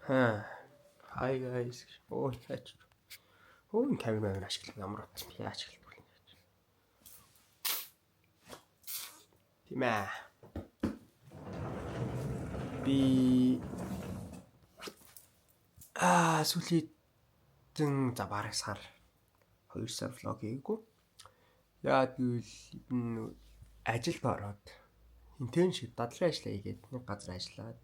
Hi guys. Яач. Камер ашиглах ямар утсан бэ? Яаж ашиглах вэ? Тийм ээ. Би сүүлийн бараг сар 2 сар влог хийгээгүй. Яагаад гэвэл ажилд ороод интеншип дадлын ажил хийгээд нэг газар ажиллаад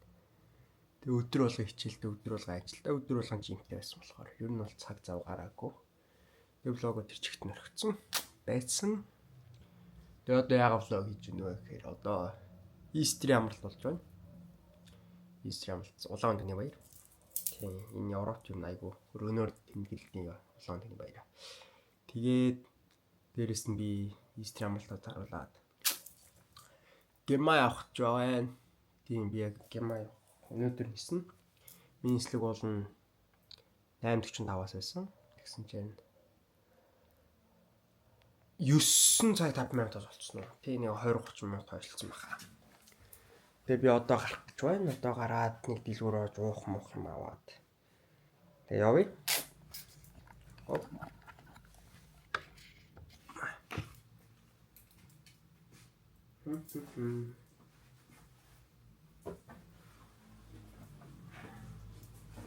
тэг өдөр болго хичээлтэй өдөр болго ажилдаа өдөр болгон жимтэй байсан болохоор ер нь бол цаг зав гараагүй. Тэг влогоо тэр чигт нөрөгцөн байсан. Тэг одоо яагаад влог хийж гэнэ вэ гэхээр одоо Easter амралт болж байна. Easter амралт улаан өдрийн баяр. Тийм энэ Европт юм айгу өргөнөөр тэмдэглэлийн улаан өдрийн баяр. Тэгээд дээрэс нь би Easter амралтад харуулад гэмаа явах гэж байна. Тийм би яг гэмаа өнөөдөр нисэн. Миний нислэг бол 8:45-аас байсан. Тэгсэн чинь 9 цаг 5 минутаас болчихсон уу. Тийм нэг 20-30 минут хойшлцсон байна. Тэгээ би одоо гарах гэж байна. Одоо гараад нэг дэлгүүр орж уух муух юм аваад. Тэгээ явъя. Оп.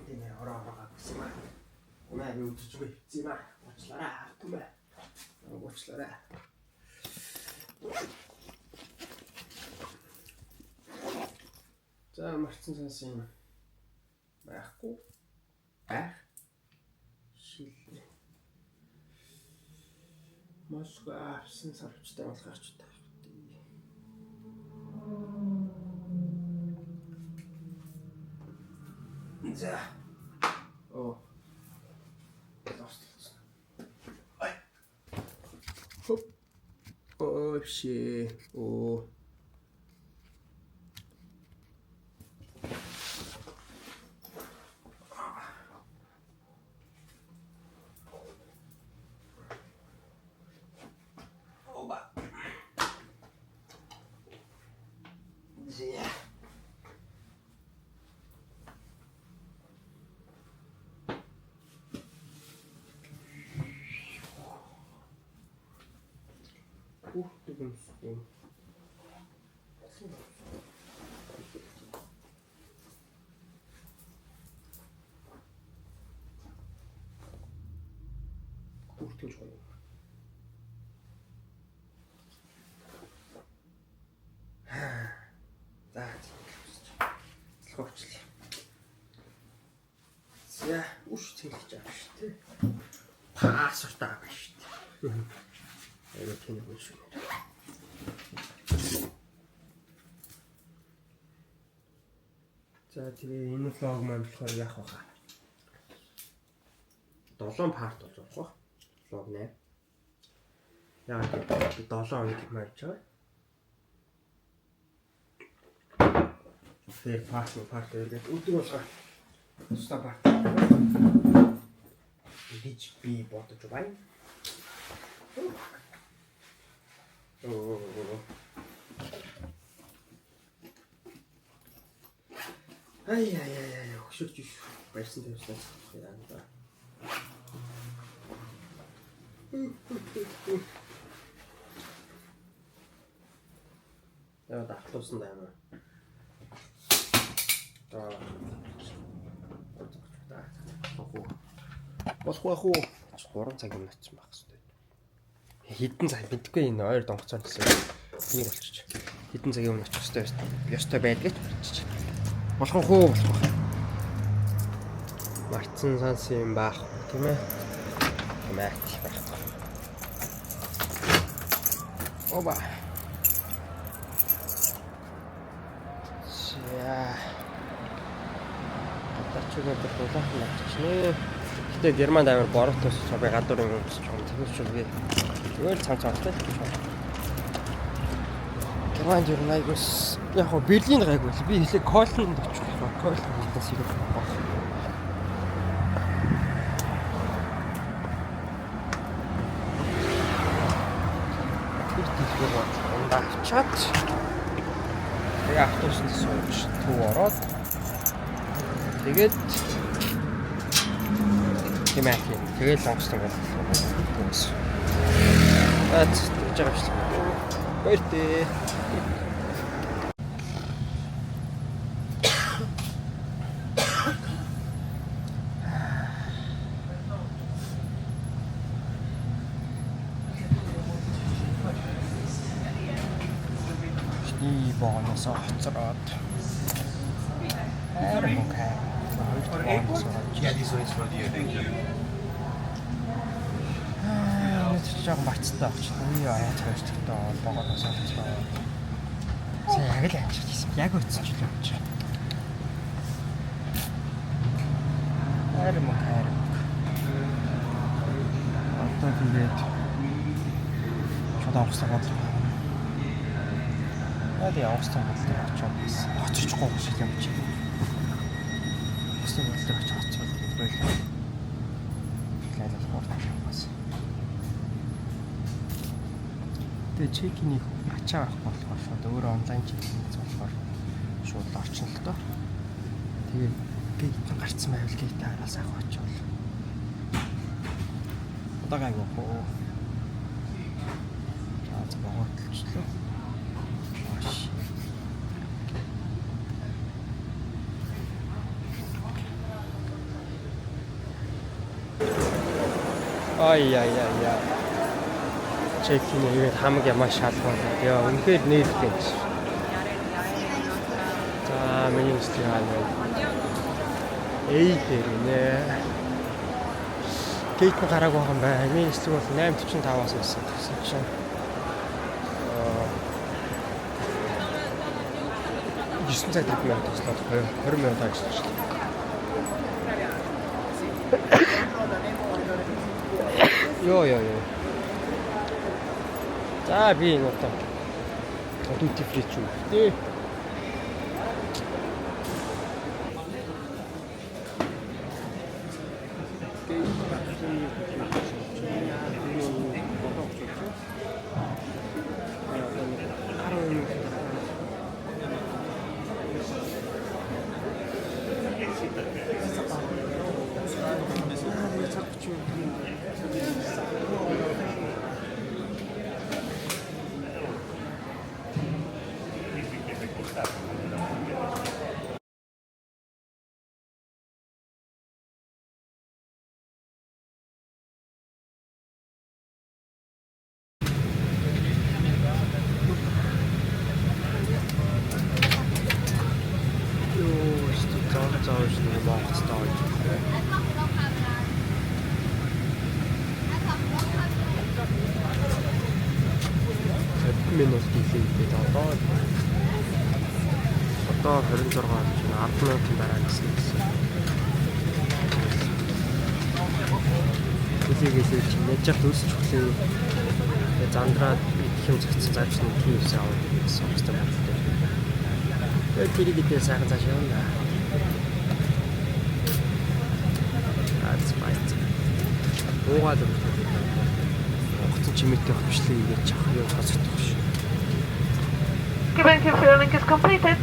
Тэний ороо гэсэн юм. Унаа юу ч үгүй хэвчээ маа. Уучлаарай. Түмээ. Уучлаарай. За марцсан сансын байхгүй. Шил. Москва авсан сарчтай болгооч та. За. Оо. Досталсан. Ай. Хоп. Вообще. Оо. Оба. Зя. Тэгвэл хүртэж гоё. За. Слогочлаа. За, үш цэлж авах шүү дээ. Пассворд авах шүү дээ. Эгэ тэнэг үү шүү. За тэгээ энэ влог маань болохоор яах вэ? 7 парт болж байгаа. Влог 8. Яг 7 хоног марж байгаа. Тэр парт гэдэг өдөр болго тусдаа парт. Гэж би бодож байна. Ай хөшөж байсан тавьсан яа да. Яа дахлуусан даа. Босхоо 3 цаг юм очсон байх хэвээр. Хэдэн цаг мэдгүй энэ ойр донгоцоор гэсэн. Энийг болчих. Хэдэн цагийн өмнө очих хэвээр ёстой байдгийг болчих. Болох. Марцсан санс юм баах тийм ээ. Тэмээх байхгүй. Оба. За. Тачгаа дуулах нэ. Гэтэ Германд амар борот тусч би гадуурын өмсч байгаа. Тэгвэл зүгээр цанцаатай. Германд юу найгус яг хоо Берлинд гайгүй. Би хэлээ Кольнд очих байна. Кольндээс ирэх байна. Тэр дэлгүүр ундагчаад тэгээ автобусанд сууж төв ороод Тэгээд хэмээх юм. Тэгээд онгоцтой болчихсон. Аац тэгж байгаа шүү дээ. Баяртай. 이 бооноос хоцроод мөнгө Yeah, this one is for you. Thank you. жоо бацтай авч. Үгүй яа цаашдаа богоноос хоцроод. Сайн яг л амжчихсан. Яг өцсөн ч л юм чи. Мөнгө. Одоо тэгээд чодоо авсан бодлоо. Яа явсан бодлоо очоод байсан. Оччихгүй шиг юм чи. Өстөг бодлоо очоод байлаа. Лайлал хурдан бас. Тэгээд чекиний ачаа авах болохоор шууд өөр онлайн чекиний болохоор шууд орчин л доо. Тэгээд гейт гарцсан байвал гейт хараас авах очвол. Удаага авах. За боготлчлоо. Яа. Чекиний игээд хамаг ямаа шалгуулаад яа үнэхээр нээлттэй юм шиг. За миний стил хаана дээр нэ. Гейт нь гараагүй байгаа юм байна. Миний стил бол 8:45-аас байсан гэсэн чинь. 9 цаг 50 минут туслаад 20 минут ажиллаж байна. Йоо. За би энэ одоо duty free ч үү. Заавч нэг Монголд орж ирэх. Минут хийлээ одоо 26 чинь 10 минутын дараа гэсэн. Тэгээсээ чинь яаж ч өсч өглөө зандраад их юм зэгцэн заавч нэг кейс аваад гэсэн юм байна. Тэгээд тэрийг дээр сайхан цааш явна. Уугаад чимээтэй хөвчлээ ингэж авах юм хасагдах ш. Given filling is completed.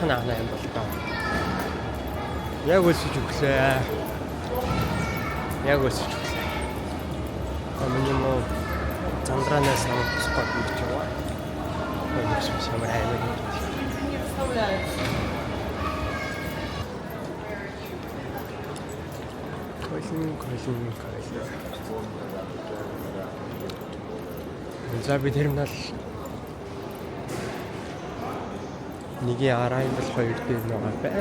Хаана юм бол таа. Яг өсөж өглөө. Миний муу зандраанаас намайг тусгаад ирж яваа. Өөс самар аймаг. Колин. За би терминал нэгийн арайнд бол 2 дээр байгаа бай.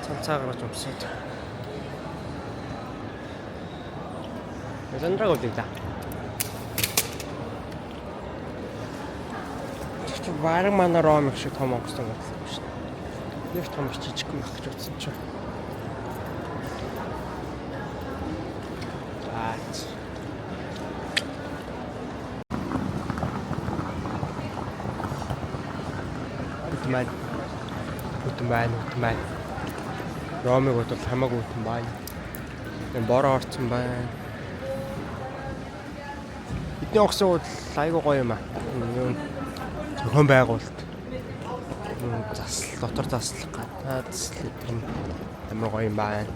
цанцаа гаргаж өмсөд. Зандраг үлээ да. Чи бараг манай Ром их шиг том онгоцтой бодлоо шүү дээ. Нэг том жижиг юм ах гэж утсан ч. Бүтэн байна. Ромыг бол хамаагүй бүтэн байна. Энэ бороо орцсон байна. Бидний огсон бол айгүй гоё юм аа. Зохион байгуулалт. Засал, дотор засал, гадаад засал юм амар гоё юм байна.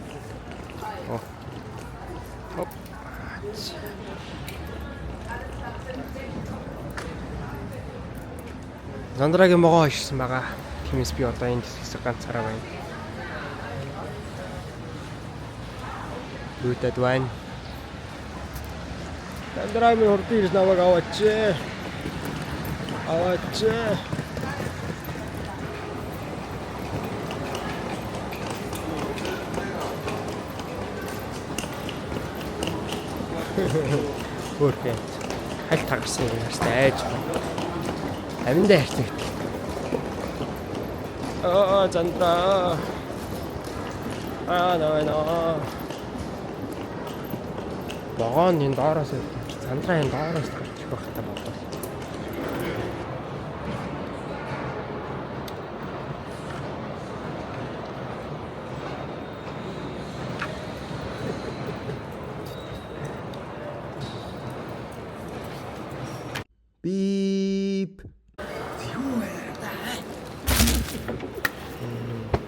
Зандрагийн могоо ишсэн байгаа. Тиймээс би одоо энэ хэсэг ганцаараа байна. Үүтэд байна. Зандраагийн хурдан ирж намайг аваач. Бүркэт. Хальт тагарсан юм яастай айж байна. Аминдаа хайрцагт. Зандра. No. Могоон энэ доороос Зандра энэ доороос гарч ирэх хэрэгтэй болов. Beep.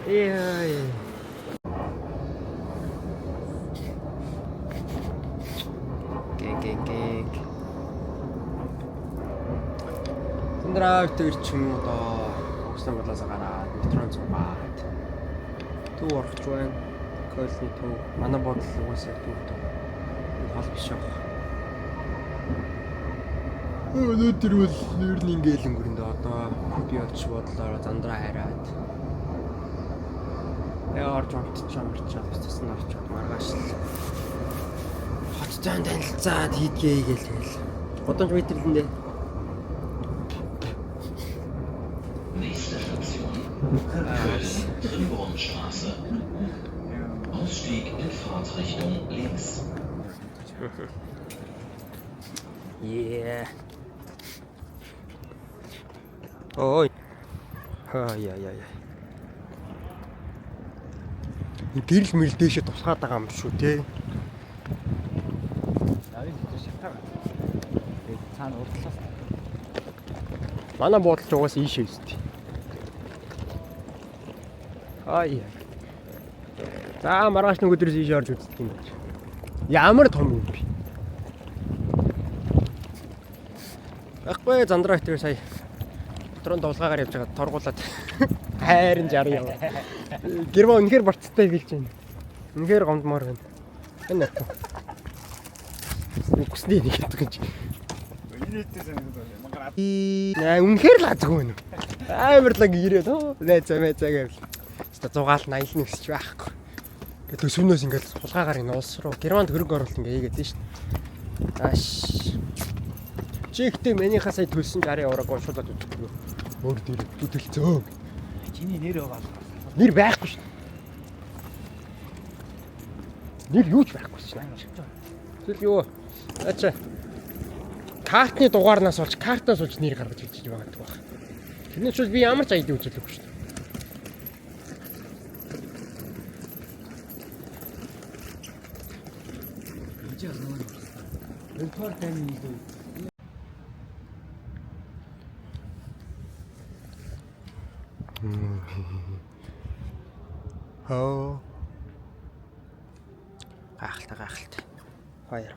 Yeah. Гэг. Зандра төрчин одоо усан бодлоос гараад метрон цугаад төв орохч байна. Колны төв. Манай бодол угаасаа төв. Хол биш аа. Өнөөдөр бол ер нь ингээл өнгөрөндөө одоо би олж бодлоо Зандра хараад. Орж амтчаа бицсэн орчод маргааш л хоттой танилцаад хийдгээ гээл. Годомж метрлэндээ. Nächste Station, Köln-Trimburnstraße. Ausstieg in Fahrtrichtung links. Yeah. Ой. Яа. Гэрэл мэрэл дэшээ тусгаад байгаа юм шүү те. Нарийн хэвээр шатаа. Тэгээд цаана урдлаас. Манай буудалч угаас ийшээ өстэй. За маргааш нэг өдрөөс ийшээ орж үздэг юм байна. Ямар том юм бэ? Ахгүй Зандра тэр сая дотрон дуулгаагаар явж байгаа торгуулаад хайрын 60 яваа. Гэрмээ үнэхээр барцтай гэлж байна. Үнэхээр гомдмоор байна. Энэ нэ. Үгсний нэг гэдэг юм чи. Инээдтэй санагдаж байна. Мангараа. Үнэхээр л азгүй байна. Амарлаг ирээд найзаа гэвэл. Хэвээ 161 гэсч байхгүй. Тэгээ төсвнөөс ингээд хулгаагаар ин улс руу Германд хөрөнгө оруулалт ингээ хийгээд шүү дээ. Ааш. Чигтээ манийхаа сая төлсөн 60 еврог уншуулад өгдөг. Өөр дээр бүдэлцөө. Чиний нэр байгаа. Нэр байхгүй шүү. Нэр юу ч байхгүй шүү. Тэгэл юу? Ачаа. Картны дугаарнаас олж картаас олж нэр гаргаж хэлж байгаа гэдэг байна. Тэрнээс ч би ямар ч ID үзүүлээгүй шүү. Элтор тань юу? Гахалтай. Хоёр.